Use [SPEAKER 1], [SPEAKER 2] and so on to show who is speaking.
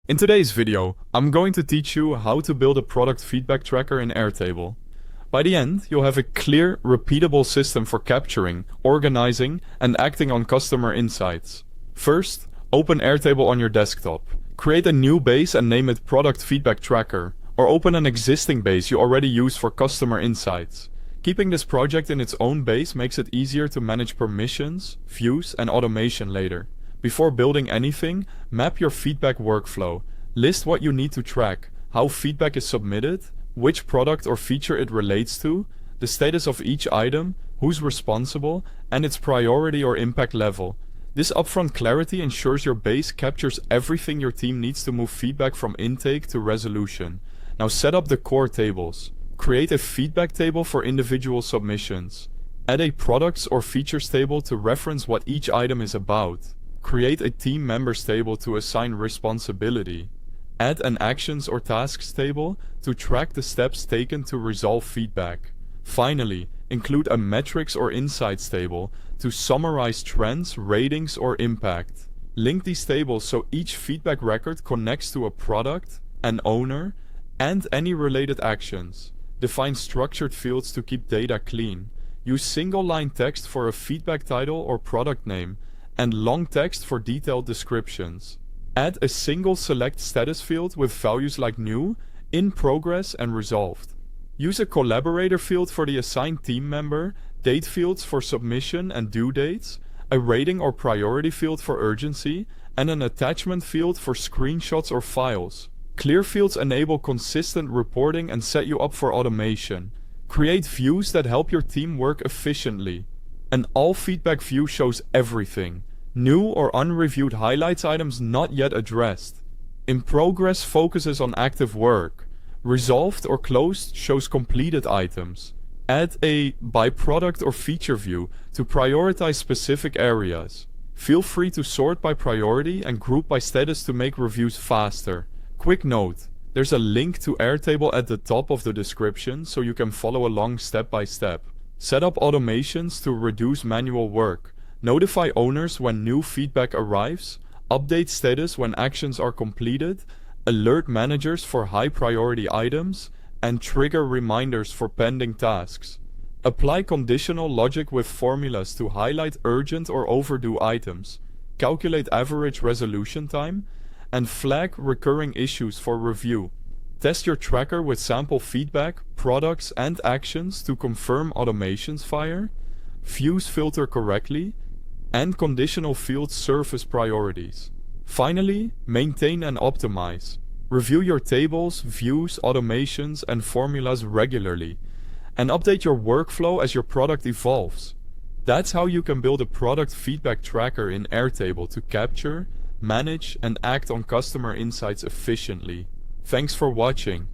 [SPEAKER 1] In today's video, I'm going to teach you how to build a product feedback tracker in Airtable. By the end, you'll have a clear, repeatable system for capturing, organizing, and acting on customer insights. First, open Airtable on your desktop. Create a new base and name it Product Feedback Tracker, or open an existing base you already use for customer insights. Keeping this project in its own base makes it easier to manage permissions, views, and automation later. Before building anything, map your feedback workflow. List what you need to track, how feedback is submitted, which product or feature it relates to, the status of each item, who's responsible, and its priority or impact level. This upfront clarity ensures your base captures everything your team needs to move feedback from intake to resolution. Now set up the core tables. Create a feedback table for individual submissions. Add a products or features table to reference what each item is about. Create a team members table to assign responsibility. Add an actions or tasks table to track the steps taken to resolve feedback. Finally, include a metrics or insights table to summarize trends, ratings, or impact. Link these tables so each feedback record connects to a product, an owner, and any related actions. Define structured fields to keep data clean. Use single-line text for a feedback title or product name, and long text for detailed descriptions. Add a single select status field with values like new, in progress, and resolved. Use a collaborator field for the assigned team member, date fields for submission and due dates, a rating or priority field for urgency, and an attachment field for screenshots or files. Clear fields enable consistent reporting and set you up for automation. Create views that help your team work efficiently. An all feedback view shows everything. New or unreviewed highlights items not yet addressed. In progress focuses on active work. Resolved or closed shows completed items. Add a by product or feature view to prioritize specific areas. Feel free to sort by priority and group by status to make reviews faster. Quick note, there's a link to Airtable at the top of the description so you can follow along step by step. Set up automations to reduce manual work. Notify owners when new feedback arrives. Update status when actions are completed. Alert managers for high priority items. And trigger reminders for pending tasks. Apply conditional logic with formulas to highlight urgent or overdue items. Calculate average resolution time. And flag recurring issues for review. Test your tracker with sample feedback, products, and actions to confirm automations fire, views filter correctly, and conditional fields serve as priorities. Finally, maintain and optimize. Review your tables, views, automations, and formulas regularly, and update your workflow as your product evolves. That's how you can build a product feedback tracker in Airtable to capture, manage, and act on customer insights efficiently. Thanks for watching.